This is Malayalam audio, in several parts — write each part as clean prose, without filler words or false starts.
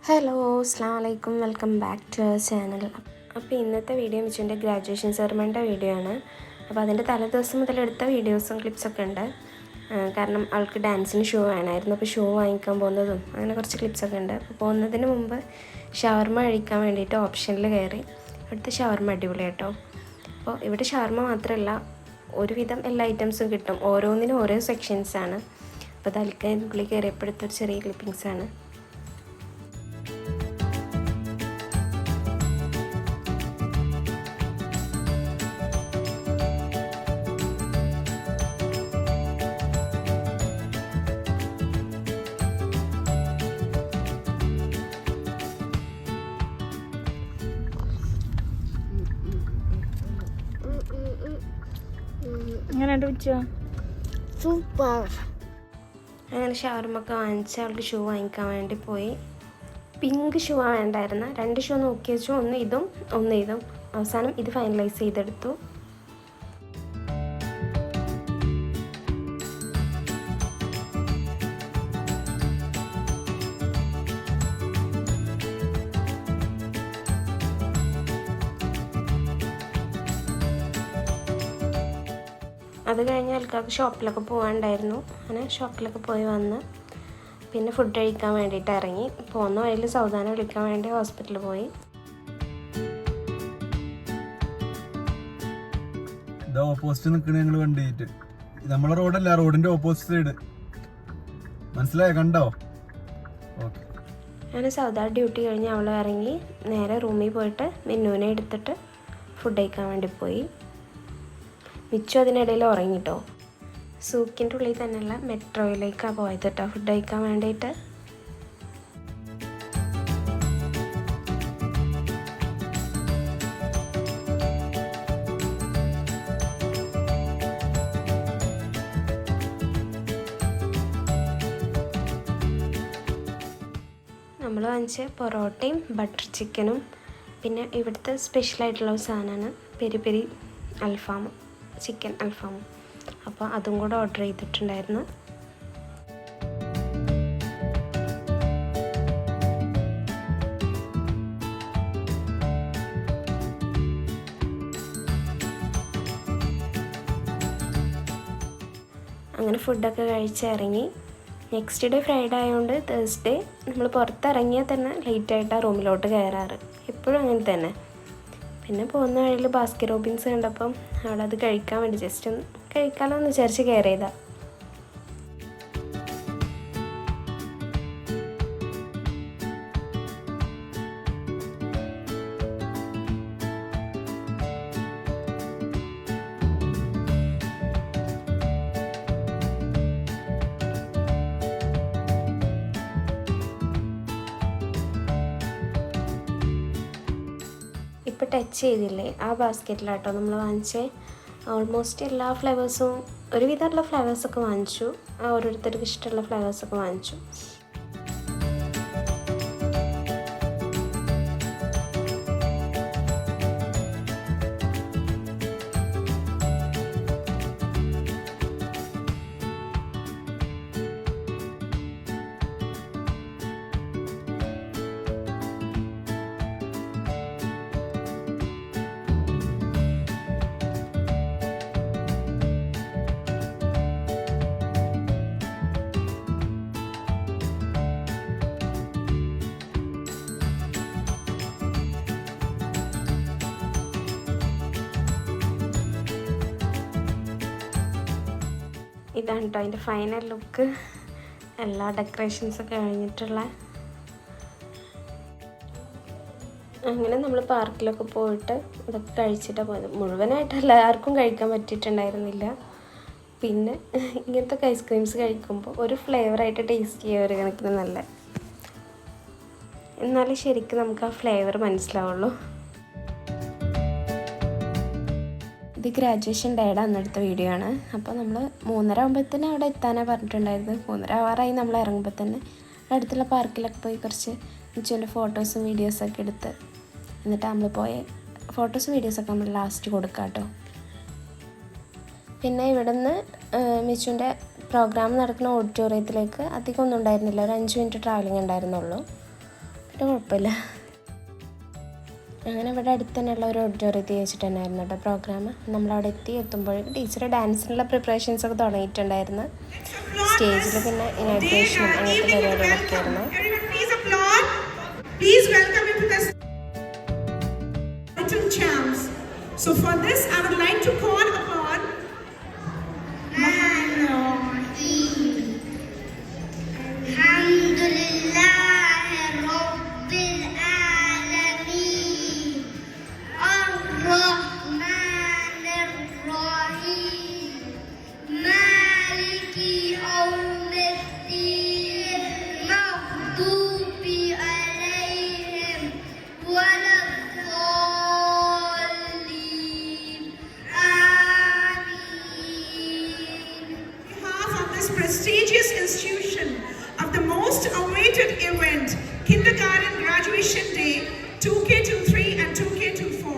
ഹലോ അസ്സലാമു അലൈക്കും welcome back to our channel. അപ്പോൾ ഇന്നത്തെ വീഡിയോ മിച്ചുവിൻ്റെ ഗ്രാജുവേഷൻ സെറിമണിയുടെ വീഡിയോ ആണ്. അപ്പോൾ അതിൻ്റെ തലേദിവസം മുതലെടുത്ത വീഡിയോസും ക്ലിപ്സൊക്കെ ഉണ്ട്. കാരണം അവൾക്ക് ഡാൻസിന് ഷോ വേണമായിരുന്നു. അപ്പോൾ ഷോ വാങ്ങിക്കാൻ പോകുന്നതും അങ്ങനെ കുറച്ച് ക്ലിപ്സൊക്കെ ഉണ്ട്. അപ്പോൾ പോകുന്നതിന് മുമ്പ് ഷവർമ കഴിക്കാൻ വേണ്ടിയിട്ട് ഓപ്ഷനിൽ കയറി. ഇവിടുത്തെ ഷവർമ അടിപൊളി കേട്ടോ. അപ്പോൾ ഇവിടെ ഷവർമ മാത്രമല്ല ഒരുവിധം എല്ലാ ഐറ്റംസും കിട്ടും. ഓരോന്നിനും ഓരോ സെക്ഷൻസാണ്. അപ്പോൾ തൽക്കാലം കയറിയപ്പോഴത്തെ ഒരു ചെറിയ ക്ലിപ്പിങ്സാണ്. സൂപ്പർ. അങ്ങനെ ഷവർമൊക്കെ വാങ്ങിച്ച് അവൾക്ക് ഷൂ വാങ്ങിക്കാൻ വേണ്ടി പോയി. പിങ്ക് ഷൂ വേണ്ടായിരുന്നു. 2 ഷൂ നോക്കി വെച്ചു. ഒന്ന് ഇതും ഒന്ന് ഇതും. അവസാനം ഇത് ഫൈനലൈസ് ചെയ്തെടുത്തു. അത് കഴിഞ്ഞ് ആൾക്കാർക്ക് ഷോപ്പിലൊക്കെ പോകാനുണ്ടായിരുന്നു. അങ്ങനെ ഷോപ്പിലൊക്കെ പോയി വന്ന് പിന്നെ ഫുഡ് കഴിക്കാൻ വേണ്ടിയിട്ട് ഇറങ്ങി. പോകുന്ന വഴിയിൽ സൗദാനെ വിളിക്കാൻ വേണ്ടി ഹോസ്പിറ്റലിൽ പോയി. ഓപ്പോസിറ്റ് നിൽക്കണ ഞങ്ങൾ വണ്ടിയിട്ട് നമ്മളെ റോഡല്ല, റോഡിന്റെ ഓപ്പോസിറ്റ് സൈഡ്. മനസ്സിലായോ? കണ്ടോ? ഓക്കെ. അങ്ങനെ സൗദ ഡ്യൂട്ടി കഴിഞ്ഞ് അവൾ ഇറങ്ങി നേരെ റൂമിൽ പോയിട്ട് മിന്നുവിനെ എടുത്തിട്ട് ഫുഡ് കഴിക്കാൻ വേണ്ടി പോയി. മിച്ചു അതിനിടയിൽ ഉറങ്ങിട്ടോ. സൂക്കിൻ്റെ ഉള്ളിൽ തന്നെയുള്ള മെട്രോയിലേക്കാണ് പോയത് കേട്ടോ ഫുഡ് കഴിക്കാൻ വേണ്ടിയിട്ട്. നമ്മൾ വാങ്ങിച്ച പൊറോട്ടയും ബട്ടർ ചിക്കനും പിന്നെ ഇവിടുത്തെ സ്പെഷ്യലായിട്ടുള്ള ഒരു സാധനമാണ് പെരി പെരി അൽഫാമും, ചിക്കൻ അൽഫാമും. അപ്പോൾ അതും കൂടെ ഓർഡർ ചെയ്തിട്ടുണ്ടായിരുന്നു. അങ്ങനെ ഫുഡൊക്കെ കഴിച്ചിറങ്ങി. നെക്സ്റ്റ് ഡേ ഫ്രൈഡേ ആയതുകൊണ്ട് തേഴ്സ്ഡേ നമ്മൾ പുറത്തിറങ്ങിയാൽ തന്നെ ലേറ്റായിട്ടാണ് റൂമിലോട്ട് കയറാറ്. എപ്പോഴും അങ്ങനെ തന്നെ. പിന്നെ പോകുന്ന വഴിയിൽ ബാസ്കറ്റ് റോബിൻസ് കണ്ടപ്പം അവിടെ അത് കഴിക്കാൻ വേണ്ടി ജസ്റ്റ് ഒന്ന് കഴിക്കാമല്ലോ എന്ന് വിചാരിച്ച് കയറിയതാണ്. ഇപ്പോൾ ടച്ച് ചെയ്തില്ലേ ആ ബാസ്ക്കറ്റിലാട്ടോ നമ്മൾ വാങ്ങിച്ചേ. ഓൾമോസ്റ്റ് എല്ലാ ഫ്ലേവേഴ്സും ഒരുവിധമുള്ള ഫ്ലേവേഴ്സൊക്കെ വാങ്ങിച്ചു. ഓരോരുത്തർക്ക് ഇഷ്ടമുള്ള ഫ്ലേവേഴ്സൊക്കെ വാങ്ങിച്ചു. ഇതാണ് കേട്ടോ അതിൻ്റെ ഫൈനൽ ലുക്ക്. എല്ലാ ഡെക്കറേഷൻസൊക്കെ കഴിഞ്ഞിട്ടുള്ള. അങ്ങനെ നമ്മൾ പാർക്കിലൊക്കെ പോയിട്ട് ഇതൊക്കെ കഴിച്ചിട്ടാണ് പോയത്. മുഴുവനായിട്ട് എല്ലാവർക്കും കഴിക്കാൻ പറ്റിയിട്ടുണ്ടായിരുന്നില്ല. പിന്നെ ഇങ്ങനത്തെ ഐസ്ക്രീംസ് കഴിക്കുമ്പോൾ ഒരു ഫ്ലേവറായിട്ട് ടേസ്റ്റ് ചെയ്യുക ഒരു കണക്കിന് നല്ല. എന്നാലും ശരിക്കും നമുക്ക് ആ ഫ്ലേവർ മനസ്സിലാവുള്ളൂ. ഇത് ഗ്രാജുവേഷൻ ഡേയുടെ അന്നെടുത്ത വീഡിയോ ആണ്. അപ്പോൾ നമ്മൾ 3:30 ആകുമ്പോഴത്തേനും അവിടെ എത്താനാണ് പറഞ്ഞിട്ടുണ്ടായിരുന്നത്. 3:30 ആവാറായി നമ്മൾ ഇറങ്ങുമ്പോൾ തന്നെ അടുത്തുള്ള പാർക്കിലൊക്കെ പോയി കുറച്ച് മിച്ചുവിൻ്റെ ഫോട്ടോസും വീഡിയോസൊക്കെ എടുത്ത് എന്നിട്ട് നമ്മൾ പോയ ഫോട്ടോസും വീഡിയോസൊക്കെ നമ്മൾ ലാസ്റ്റ് കൊടുക്കാം കേട്ടോ. പിന്നെ ഇവിടെ നിന്ന് മിച്ചുവിൻ്റെ പ്രോഗ്രാം നടക്കുന്ന ഓഡിറ്റോറിയത്തിലേക്ക് അധികം ഒന്നും ഉണ്ടായിരുന്നില്ല. ഒരു 5 മിനിറ്റ് ട്രാവലിംഗ് ഉണ്ടായിരുന്നുള്ളൂ. കുഴപ്പമില്ല. അങ്ങനെ ഇവിടെ അടുത്ത് തന്നെയുള്ള ഒരു ഓഡിറ്റോറിയത്തിൽ വെച്ചിട്ട് തന്നെയായിരുന്നു കേട്ടോ പ്രോഗ്രാം. നമ്മളവിടെ എത്തുമ്പോഴേക്കും ടീച്ചർ ഡാൻസിനുള്ള പ്രിപ്പറേഷൻസൊക്കെ തുടങ്ങിയിട്ടുണ്ടായിരുന്നു. സ്റ്റേജിൽ പിന്നെ ഇനാഗ്രേഷനും അങ്ങനത്തെ പരിപാടികളൊക്കെ ആയിരുന്നു. So for this, I would like to call upon prestigious institution of the most awaited event, Kindergarten Graduation Day 2K23 and 2K24.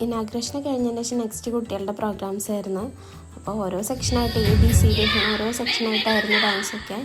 Inauguration കഴിഞ്ഞതിന് ശേഷം നെക്സ്റ്റ് കുട്ടികളുടെ പ്രോഗ്രാംസ് ആയിരുന്നു. അപ്പോൾ ഓരോ സെക്ഷനായിട്ട് ABCD ഓരോ സെക്ഷനായിട്ടായിരുന്നു ഡാൻസൊക്കെ.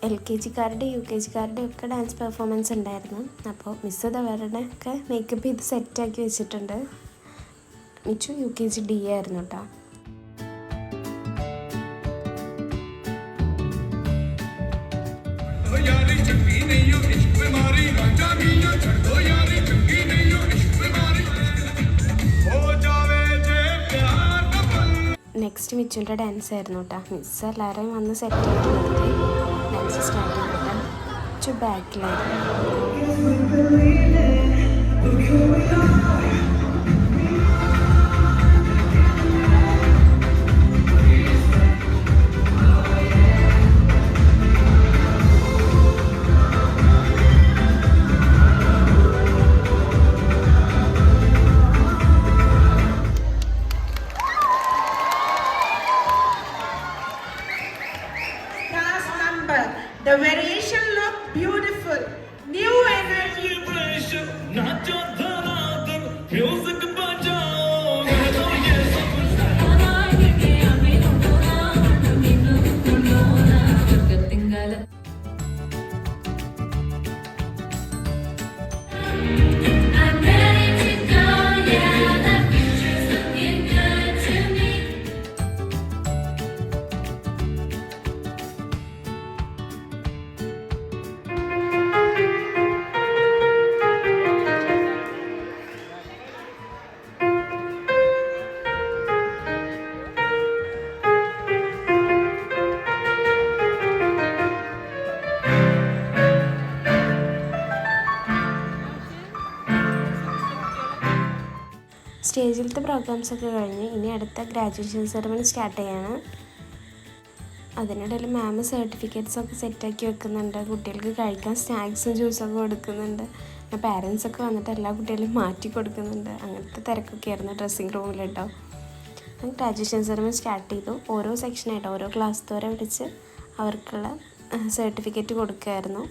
LKG-കാരുടെ UKG-കാരുടെ ഒക്കെ ഡാൻസ് പെർഫോമൻസ് ഉണ്ടായിരുന്നു. അപ്പോൾ മിസ് അവരുടെ ഒക്കെ മേക്കപ്പ് ചെയ്ത് സെറ്റാക്കി വെച്ചിട്ടുണ്ട്. മിച്ചു UKG D ആയിരുന്നു കേട്ടോ. നെക്സ്റ്റ് മിച്ചുവിൻ്റെ ഡാൻസ് ആയിരുന്നു കേട്ടോ. മിസ് എല്ലാവരെയും വന്ന് സെറ്റാക്കി നിർത്തി ഡാൻസ് സ്റ്റാർട്ട് ചെയ്തിട്ട് Michu ബാക്കിലായിരുന്നു. The variation look beautiful. New energy. Music സ്റ്റേജിലത്തെ പ്രോഗ്രാംസൊക്കെ കഴിഞ്ഞ് ഇനി അടുത്ത ഗ്രാജുവേഷൻ സെറമണി സ്റ്റാർട്ട് ചെയ്യാണ്. അതിനിടയിൽ മാം സർട്ടിഫിക്കറ്റ്സൊക്കെ സെറ്റാക്കി വെക്കുന്നുണ്ട്. കുട്ടികൾക്ക് കഴിക്കാൻ സ്നാക്സും ജ്യൂസൊക്കെ കൊടുക്കുന്നുണ്ട്. പാരൻസൊക്കെ വന്നിട്ട് എല്ലാ കുട്ടികളെയും മാറ്റി കൊടുക്കുന്നുണ്ട്. അങ്ങനത്തെ തിരക്കൊക്കെ ആയിരുന്നു ഡ്രസ്സിങ് റൂമിൽ കേട്ടോ. ഗ്രാജുവേഷൻ സെറമണി സ്റ്റാർട്ട് ചെയ്തു. ഓരോ സെക്ഷനായിട്ട് ഓരോ ക്ലാസ് തോരെ വിളിച്ച് അവർക്കുള്ള സർട്ടിഫിക്കറ്റ് കൊടുക്കുമായിരുന്നു.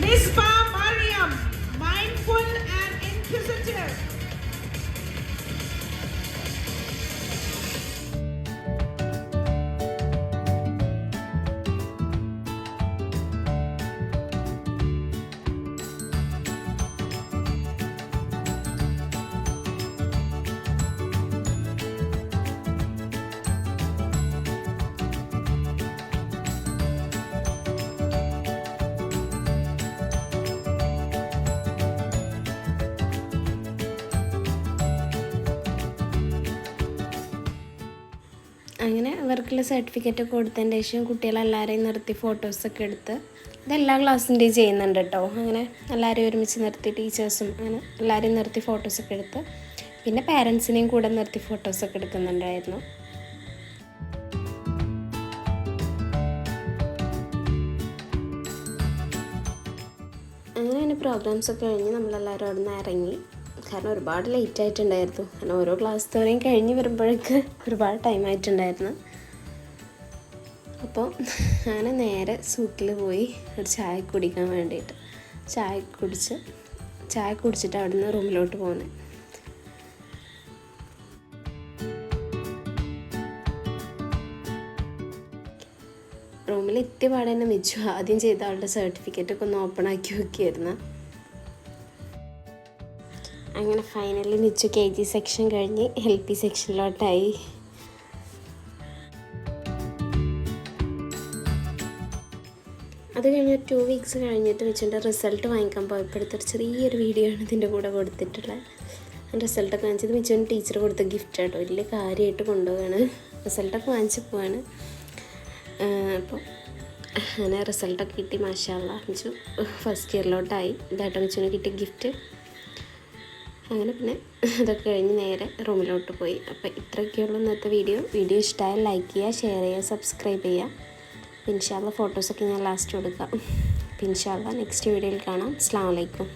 Mispa Mariam, mindful and inquisitive. അങ്ങനെ അവർക്കുള്ള സർട്ടിഫിക്കറ്റ് കൊടുത്തതിൻ്റെ ശേഷം കുട്ടികളെല്ലാവരെയും നിർത്തി ഫോട്ടോസൊക്കെ എടുത്ത് ഇതെല്ലാ ക്ലാസ്സിൻ്റെയും ചെയ്യുന്നുണ്ട് കേട്ടോ. അങ്ങനെ എല്ലാവരെയും ഒരുമിച്ച് നിർത്തി ടീച്ചേഴ്സും അങ്ങനെ എല്ലാവരെയും നിർത്തി ഫോട്ടോസൊക്കെ എടുത്ത് പിന്നെ പാരൻസിനെയും കൂടെ നിർത്തി ഫോട്ടോസൊക്കെ എടുക്കുന്നുണ്ടായിരുന്നു. അങ്ങനെ പ്രോഗ്രാംസൊക്കെ കഴിഞ്ഞ് നമ്മളെല്ലാവരും അവിടെ നിന്ന് ഇറങ്ങി. കാരണം ഒരുപാട് ലേറ്റ് ആയിട്ടുണ്ടായിരുന്നു. കാരണം ഓരോ ക്ലാസ് തോരെയും കഴിഞ്ഞ് വരുമ്പോഴേക്ക് ഒരുപാട് ടൈം ആയിട്ടുണ്ടായിരുന്നു. അപ്പോൾ അങ്ങനെ നേരെ സൂക്കിൽ പോയി ഒരു ചായ കുടിക്കാൻ വേണ്ടിയിട്ട് ചായ കുടിച്ചിട്ട് അവിടെ നിന്ന് റൂമിലോട്ട് പോകുന്നത്. റൂമിൽ എത്തിയപാടെ തന്നെ മിച്ചു ആദ്യം ചെയ്ത ആളുടെ സർട്ടിഫിക്കറ്റൊക്കെ ഒന്ന് ഓപ്പൺ ആക്കി നോക്കിയായിരുന്നു. അങ്ങനെ ഫൈനലി മിച്ചു KG സെക്ഷൻ കഴിഞ്ഞ് LP സെക്ഷനിലോട്ടായി. അത് കഴിഞ്ഞ് 2 വീക്സ് കഴിഞ്ഞിട്ട് മിച്ചുൻ്റെ റിസൾട്ട് വാങ്ങിക്കാൻ പോയപ്പോഴത്തൊരു ചെറിയൊരു വീഡിയോ ആണ് ഇതിൻ്റെ കൂടെ കൊടുത്തിട്ടുള്ളത്. റിസൾട്ടൊക്കെ വാങ്ങിച്ചത് മിച്ചുവിന് ടീച്ചർ കൊടുത്ത ഗിഫ്റ്റ് കേട്ടോ. വലിയ കാര്യമായിട്ട് കൊണ്ടുപോവുകയാണ്. റിസൾട്ടൊക്കെ വാങ്ങിച്ച് പോവാണ്. അപ്പോൾ അങ്ങനെ റിസൾട്ടൊക്കെ കിട്ടി. മാഷാ അല്ലാ, മിച്ചു ഫസ്റ്റ് ഇയറിലോട്ടായി. ഇതാട്ടോ മിച്ചുവിന് കിട്ടിയ ഗിഫ്റ്റ്. അങ്ങനെ പിന്നെ അതൊക്കെ കഴിഞ്ഞ് നേരെ റൂമിലോട്ട് പോയി. അപ്പോൾ ഇത്രയൊക്കെയുള്ളൂ ഇന്നത്തെ വീഡിയോ ഇഷ്ടമായാൽ ലൈക്ക് ചെയ്യുക, ഷെയർ ചെയ്യുക, സബ്സ്ക്രൈബ് ചെയ്യുക. ഇൻഷാ അല്ലാ ഫോട്ടോസൊക്കെ ഞാൻ ലാസ്റ്റ് കൊടുക്കാം. ഇൻഷാ അല്ലാ നെക്സ്റ്റ് വീഡിയോയിൽ കാണാം. അസ്സലാമു അലൈക്കും.